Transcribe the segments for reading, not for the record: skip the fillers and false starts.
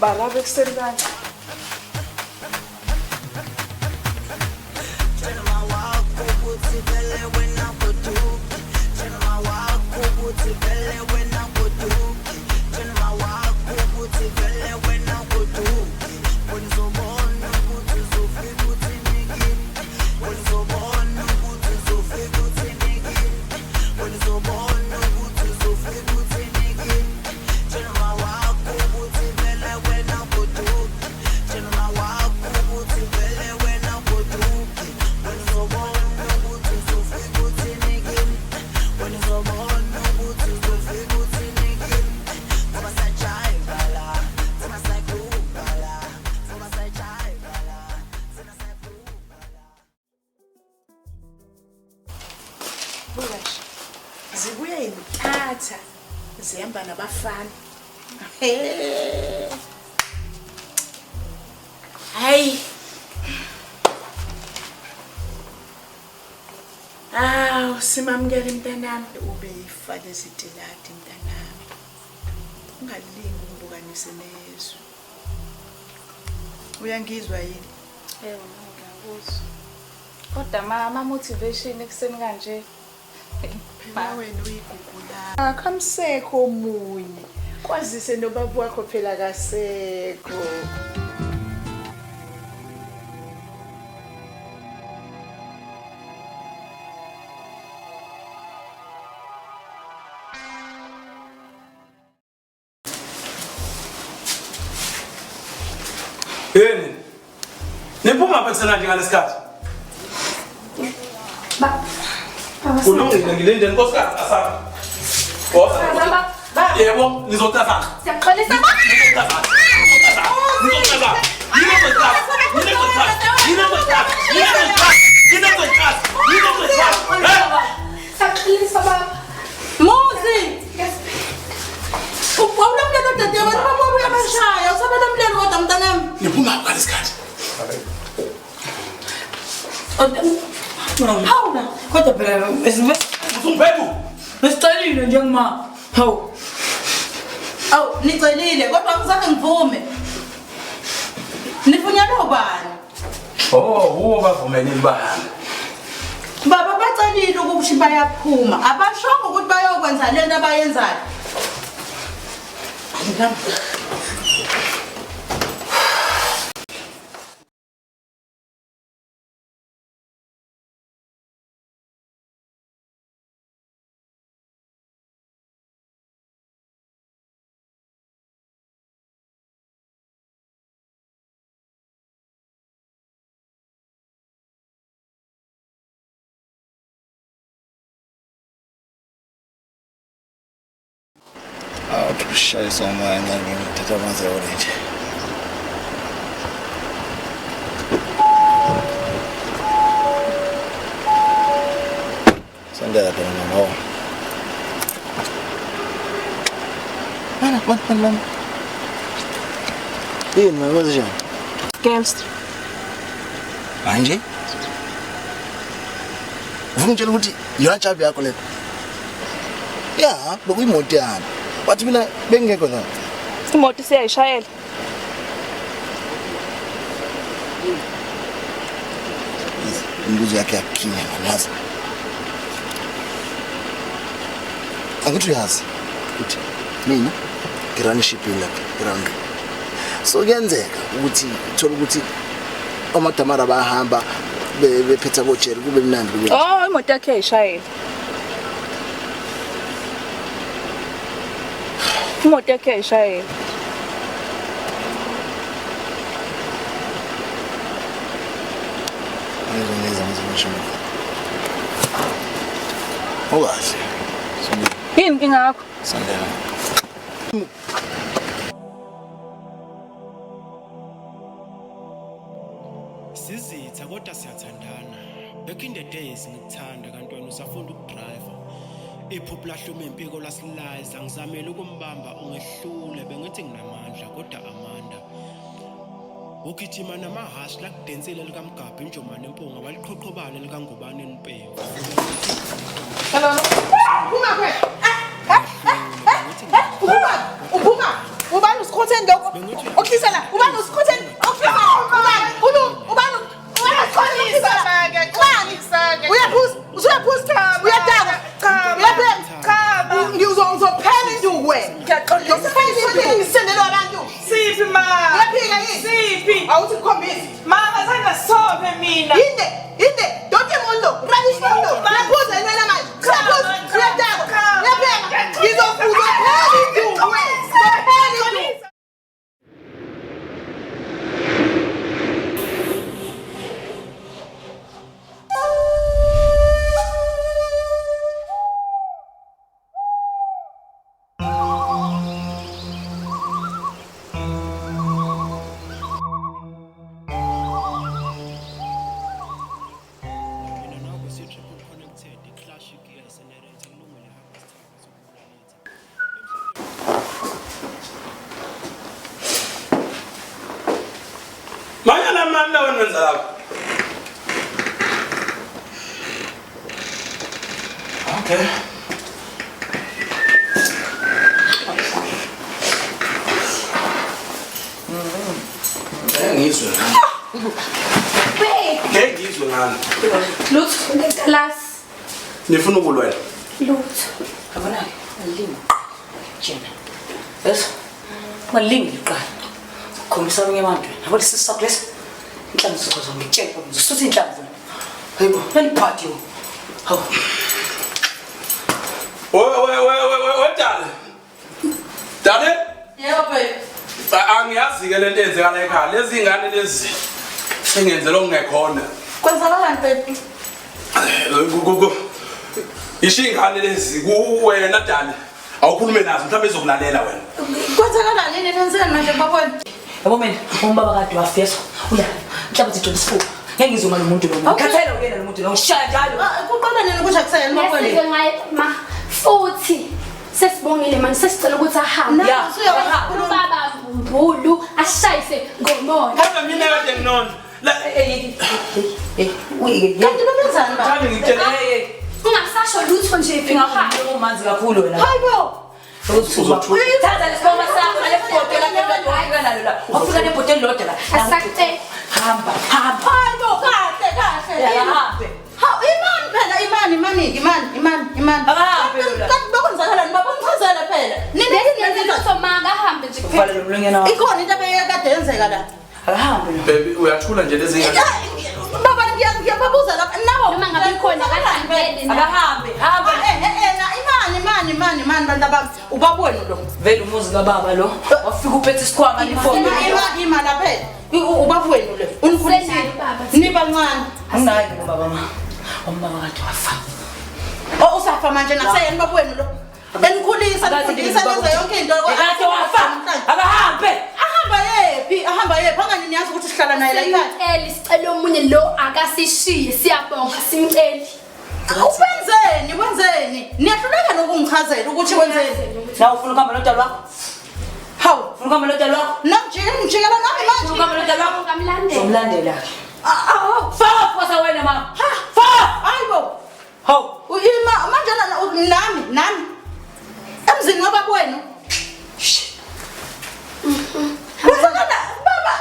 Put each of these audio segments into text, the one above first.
barabe kuseni kanje. Zibuye imthatha zihamba nabafana. Hayi. Simamukela mntanami ubeyifale isitiladi mntanami. Ungalingi ukubukanise nezwe. Uyangizwa yini? Ngiyakuzwa. Kodwa mama motivation ekuseni kanje. Phela wena uyigugula. Akamsekho omunye. Kwazise nobaba wakho phela kasekho. Yini? Niphuma apha kusena nje ngalesikhathi. Kulungile ngilinde nkosikazi asapha. Baba. Yebo, ngizocaza. Siyaxolisa mama. Siyaxolisa baba. Muzi. Uwulomlelo dade abantu babo uyabashaya, usaba nomlelo kodwa mntanami. Niphuma apha ngalesikhathi. Hawu kodwa phela Usungiphethu. Besicalile njengoma. Hawu. Awu nicelile kodwa ngizange ngivume. Nifunyana ubani? Oh, bavumelile bahambe. Baba bacelile ukuthi bayaphuma. Abashongo ukuthi bayokwenza lento abayenzayo. Shaya somewhere and then ngithatha amanzi orange. Sandala phela mama. Mana. Yini mama njani? Girls. Manje? Ungitshela ukuthi iyachabi yakho le. Ya, bekuyimoto yami. Wathi mina bengekho la. Imoto siyayishayela. Imbuzi yakhe yakhinya ngalazi. Angithi uyazi ukuthi mina ngirani shipping lapha around. So kuyenzeka ukuthi uthola ukuthi amadamara bayahamba bephetha koJeri kube mnandi kube. Oh, imoto yakhe ayishayela. Imoto yakhe ayishayela. Owazi. Yini inkinga yakho? Sandela. Sizitha kodwa siyathandana. Back in the days ngikuthanda kanti wena usafunda ukudrive. Iphupho lahluma impiko lasilayiza ngizamela ukumbamba ungehlule bengithi nginamandla kodwa amanda. Ukithima namahashi la kudensela likaMgabha injomane empunga waliqhoqhobane likangubane empemvu. Hello. Phuma kwe. Uphuma. Ubani usikhothe lokho? Okay. Ngiyaqondisa ngisendela abantu. Siphi ma? Uyaphika yini? Siphi? Awuthi ngikhombise. Mama sangasophe mina. Inde, don't mundo. Radish mundo. Ngiyaphuza yena manje. Ngiyaphuza, ngiyadaba. Ngiyapheka. Ngizofuza phela induku. Phela induku. Mina nawe si-triple connected, i-clash igeneratha kulungile hamba isithako sokuletha. Manyana mani la wena wenza lapho. Okay. Ngizwe ngani? Ngizwe ngani? Lutho ngeklasi. Nifuna ukulwela. Lutho. Yabona ngilingi. Jena. Yes. Malingi liqala. Khombisa abanye abantu. Yabo lesisakho lesi. Inhlanzi zokho ngitshela ukuthi ngisuthi inhlanzi. Hayibo, naliphathi yo. Hawu. Dale. Dale? Yebo babe. Angiyazi ke lento enzeka la ekhaya. Lezi ingane lezi sengenzela okungekhona. Kwenzakalani babe? Ishingane lezi kuwena Dale. Awukhulume nazo mhlawumbe ezokulalela wena. Kwenzakalani yini nenseni manje babona? Yabo mina, umbaba kade wafesa. Uya, mhlawumbe sithi isifuba. Ngeke ngizuma lo muntu lo. Ngikhathela uyena lo muntu lo. Ngishaya njalo. Kuqala nini ukuthi akusayeni babona? Ngesike ngaye ma futhi sesibongile manje sesicela ukuthi ahambe. Ya, Ubaba Mbulu ashayise ngomoya. Hamba mina kade nginona. La Kanti babenzani ba? Thami ngitshela Ungasasho lutho nje ngihamba umanzi kakhulu wena. Hayibo. Thatha lesiboma sakho lefoto lapha wafika nalo la. Wafika nebhotela lodwa la. asakte Hamba. Hayibo kahle. Yahambe. Ha imani. Akahambe yona. Kanti bakwenzakalani babongichazela phela. nini lutho manga ahambe nje Kuvala lo mlonyana wakho. Ikhona into abekade yenzeka la. Akahambe lo. baby uyathula nje lezi ingane. Baba ngiyababuza lapha nawo. noma ngabe ikhona kahlangene na Akahambe. Hamba. Imani bantu abami. Ubabona lo. Vele umuzi kababa lo. Wafika uphethe isikhwama lifoto. Ima lapha. Ubabona lo. Unikhulisa. Niba ncane. Anginayo baba ma. Umbaba kade wafa. Usafa manje naseyeni babona lo. Enikhulisa nifundisa lenza yonke into. Kade wafa. Akahambe. Ahamba yephi angani niyazi ukuthi sihlala naye la ekhaya. simceli sicela omunye lo akasishiye siyabonga simceli Wenzeni? Niyahluleka nokungichazela ukuthi wenzeni. Na ufuna ukuhamba nodala wakho? Hawu, Ufuna ukuhamba nodala wakho? ngijikela nami Ufuna manje. ukuhamba nodala wakho? ngamlandela Umlandela ke. Fa kwasa wena mama. Fa! Hayibo. Hawu. Uyima manje nami. Emzini wababa wenu. Kwenzakala baba.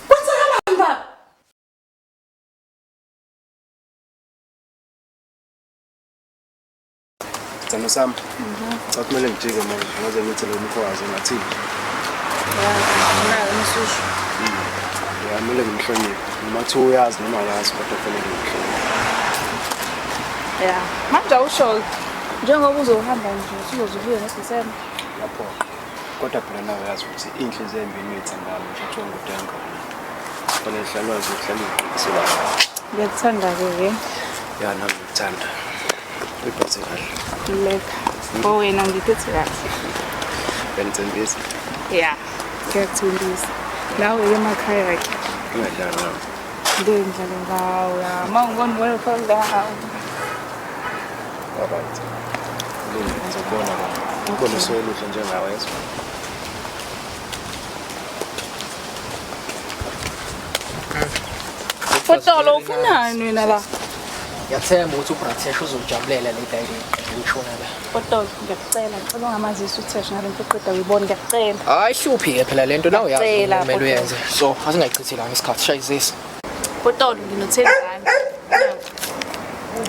Kwenzakala baba. Sithando sami. Cha kumele ngijike manje ngaze ngithi lo mkhwazi ngathini. Ya kumele ngimhloniphe. Noma kuthiwa uyazi noma akazi kodwa kufanele ngimhloniphe. Ya, manje awusho njengoba uzohamba nje uzozubuya ngeSisemba. Lapho. Kodwa phela nawe uyazi ukuthi inhliziyo embini uyithandana nje kuthiwa ngudenga. Kufanele hlala wazi ukuhlala iqiniso lakho. Ngiyakuthanda-ke. Ya nami ngikuthanda. Uyiphathe kahle. Leka. Wena ngiphethe kahle. Benitsembisa. Ya, ngiyakuthembisa. Nawe-ke emakhaya-ke. Ungadlala nawe. Ngidlale ngawo ya. Uma ungibona ubona ufaka ngawo. Alright. Ngizobona la. Ngibona soyoluhle njengawe yeso. Fotolo ufunani wena la? Ngiyathemba ukuthi uBrathesh uzojabulela le dayile ngishona la. Fotolo ngiyakucela ngicela ungamazisi uThesh ngale nto eqeda uyibona ngiyakucela. Hayi hluphi ke phela lento nawe uyazi Ngiyacela, kumele Fotolo. uyenze. So asingayichithi la ngesikhathi shayizisa. Fotolo nginothezana.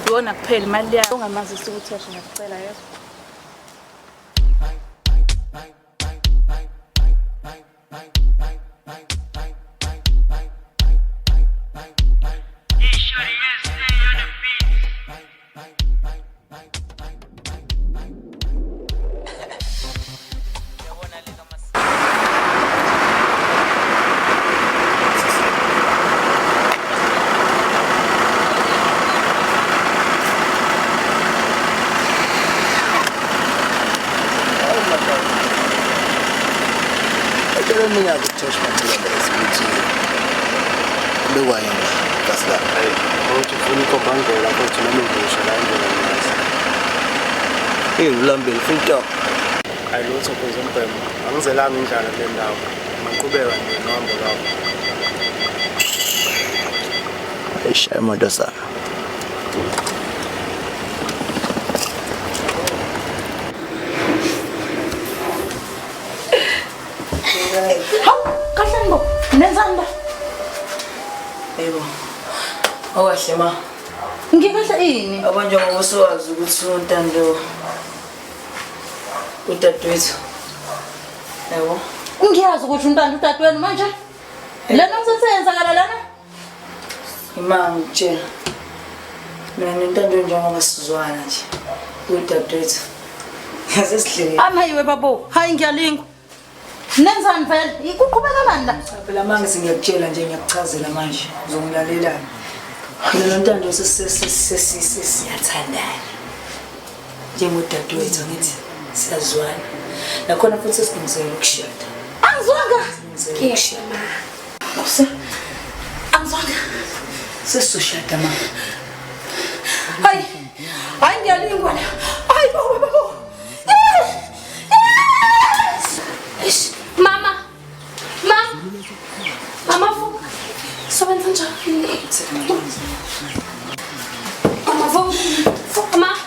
Uyona kuphela imali yakho ungamazisi uThesh ngiyakucela yebo. Ngicela mina ukuthosh mathela ukuthi bekwayini kasla. Awuthi ufuna ikobangela kodwa nami ngisho la indlela ngazi. Ulambele futhi Ayilutho kuze umbhemo. Angizelanga indlala kule ndawo. Maqhubeka nje nohambo lwakho. Eshaya imoto sana. Kahlani bo, nenzani ba? Yebo. Owahle ma. Ngikahle ini? Abanje ngokusiwazi ukuthi uNtando udadewethu. Yebo. Ngiyazi ukuthi uNtando udadewenu manje. Lena usenzakala lana? Imama ngitshela. Mina noNtando njengoba sizwana nje. Udadewethu. Yasesidlile. Amayiwe babo, hayi ngiyalingwa. Nenzani vele? Ikuqhubeka manje la. Phela manje ngiyakutshela nje ngiyakuchazela manje. Uzongilalelana. Mina noNtando sesiyathandana. Njengodadewethu ngithi siyazwana. Nakhona futhi sesilungiselele ukushada. Angizwanga. Ngiyashada. Angizwanga. Sesizoshada mama. Hayi. Hayi ngiyalingwa la. Hayi babo. Mama. Mama fu. Sobenza njani? Mama fu. Mama.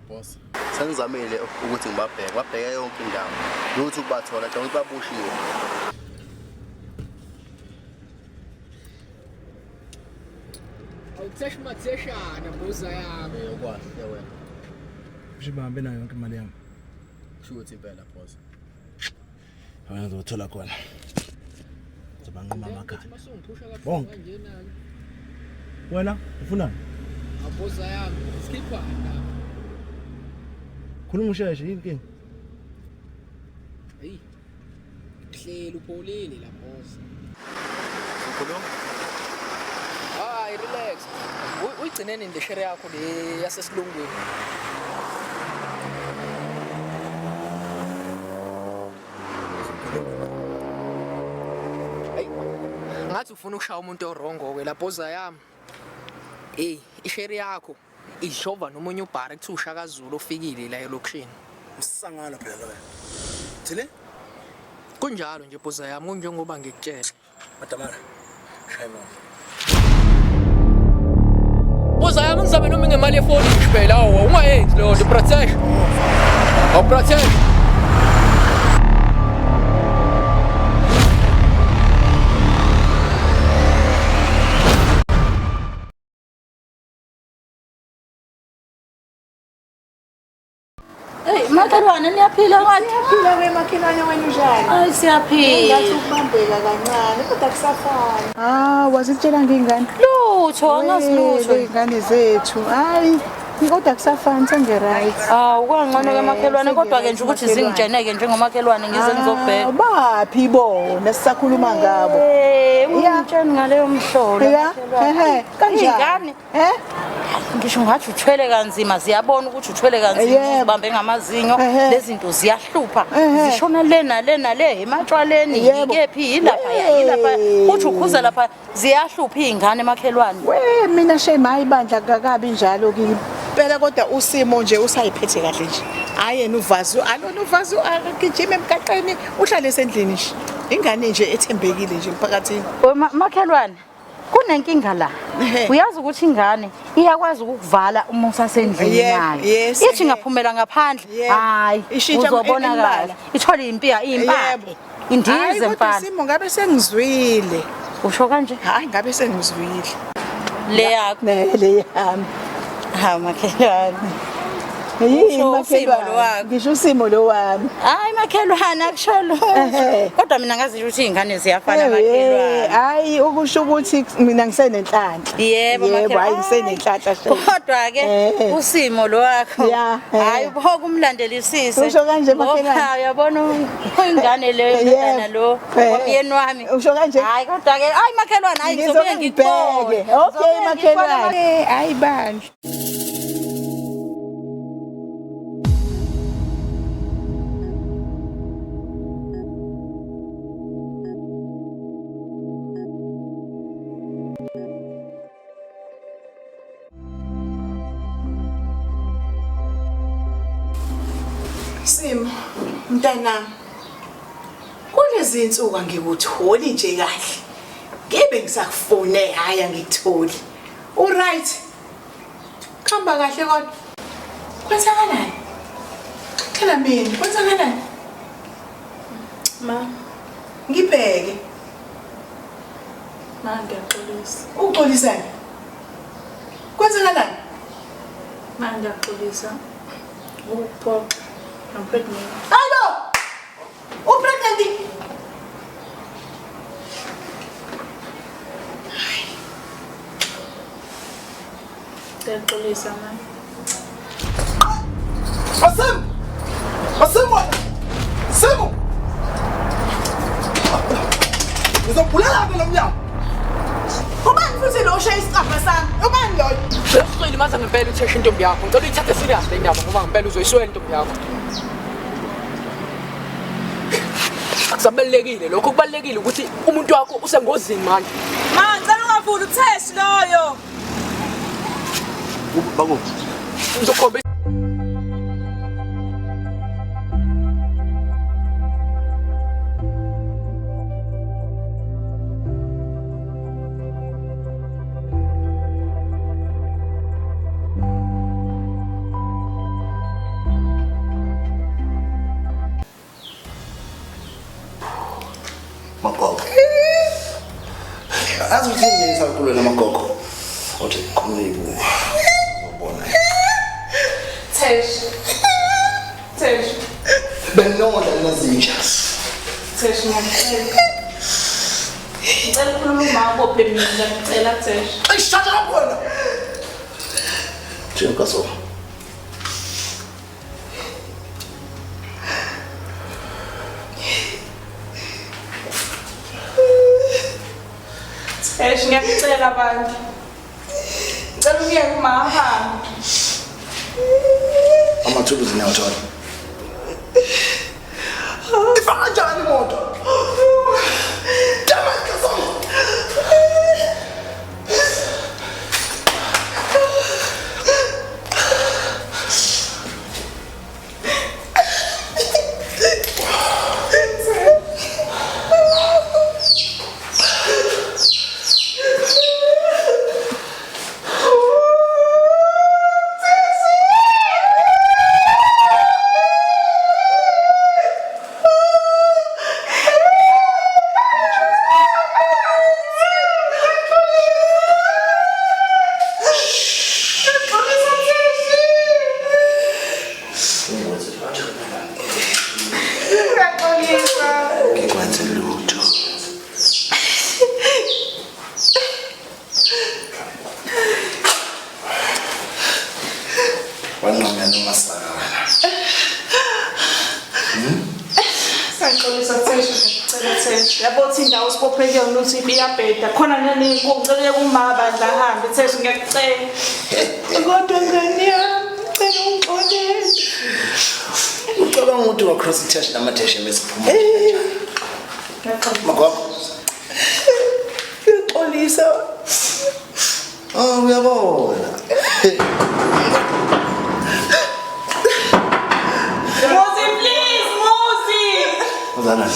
Boss. Sengizamile ukuthi ngibabheke. Babheke yonke indawo. Ukuthi ukubathola, nje ukuthi babushiwe. Awutsesh matseshana mbuza yami. Yokwahle wena. Ushibambe nayo yonke imali yami. Sho ukuthi impela boss. Awena ngizothola khona. Ngizobanquma amakhaya. Bonke. Wena ufunani? Mbuza yami. Skipper la. Khuluma usheshe yini inkinga? Hey. Hleli upholile la boss. Ukhuluma? Hayi relax. Uyigcineni le share yakho le yasesilungwini. Hey. Ngathi ufuna ukushaya umuntu orongo ke la boza yami. Hey, ishare yakho idlova nomunye ubhara kuthi uShaka Zulu ofikile la elokushini. Usangana phela lo wena. Thile? Kunjalo nje boza yami kunjengoba ngikutshela. Madamara. Shayimo. Boza yami ngizabe noma ngemali yefoni ngishibela awu ungayenzi lo protect. Awu protect. Hey, makhelwane niyaphila ngathi? Siyaphila wemakhelwane wena unjani? Hayi siyaphila. Ngathi ukubambeka kancane kodwa kusafana. Wazitshela ngingane? Lutho, angasilutho. Ingane zethu. Hayi, kodwa kusafana sengeright. Kwangcono ke makhelwane kodwa ke nje ukuthi zingijeneke njengomakhelwane ngize ngizobheka. Baphi bona sisakhuluma ngabo? Ungitsheni ngaleyo mhlolo. Kanjani? Ngisho ngathi uthwele kanzima ziyabona ukuthi uthwele kanzima ubambe ngamazinyo lezinto ziyahlupha zishona lena le ematshwaleni ikephi yilapha uthi ukhuza lapha ziyahlupha izingane emakhelwane mina shame ayibandla kakabi njalo kiphela kodwa usimo nje usayiphethe kahle nje hayi yena uvazi alona uvazi akugijima emgaqeni uhlale esendlini nje ingane nje ethembekile nje emphakathini makhelwane kunenkinga la uyazi ukuthi ingane iyakwazi ukukuvala uma usasendlini nayo ithi ngaphumela ngaphandle hayi uzobona kahle ithole impahla indize mfana simo ngabe sengizwile usho kanje hayi ngabe sengizwile le yakho le yami makhelwane Yini usimo lo makhelwane? wakho. Ngisho usimo lo wami. Hayi makhelwane akushalo. Kodwa mina ngazi ukuthi izingane ziyafana makhelwane. Hayi ukusho ukuthi mina ngisenenhlanhla. Yebo makhelwane. Hayi ngisenenhlanhla. Kodwa ke usimo lo wakho. Hayi ubhoka umlandelisise. Usho kanje makhelwane. Ngoba uyabona ingane leyo intana lo. Wabiyeni wami. Usho kanje. Hayi kodwa ke hayi makhelwane hayi ngizobuye ngikubone. Okay makhelwane. Hayi bandla. Simo, mntana. Kulezi insuku angikutholi nje kahle. Ngibe ngisakufone haya ngikutholi. Alright. Khamba kahle kodwa. Kwenzakalani? Khela mina, kwenzakalani? Ma, ngibheke. ma ngiyaxolisa. Uxolisani? Kwenzakalani? Ma ngiyaxolisa. Ukuphoqa. I'm pregnant. Hello. Pregnant. Ngiyaxolisa ma. Simo. Ngizobulala lo mnyango. Ubani futhi lo shaya isicapha sami? Ubani lo? Sesicela maza ngempela utheshe intombi yakho. Ngicela uyithathe serious le ndaba ngoba ngempela uzoyiswela intombi yakho. Akusabalekile lokho kubalekile ukuthi umuntu wakho usengozini manje. Ma, ngicela ungavuli utheshi loyo. Bako. Ngizokhomba Magogo. Azuthi ngisakhulwe namagogo. Othi khuluyibu. Ubona. Thesh. Benonda nazinja. Thesh ngiyacela. Ngicela ukhuluma uma ubophe mina ngicela Thesh. Ayishada lapho. Tshela so. Thesh ngiyacela abantu. Ngicela uyeke uma ahamba. Amathuluzi nawuthola. Ifaka njani imoto? Iyabheda khona nani ngicela kumabandla ahambe Thesh ngiyacela. Kodwa ngani yami, ngicela ungixolele. Ucabanga ukuthi wa cross touch namatheshe mesiphuma. Magogo. Ngixolisa. Oh uyabona. Mozi please, Mozi. Uzana.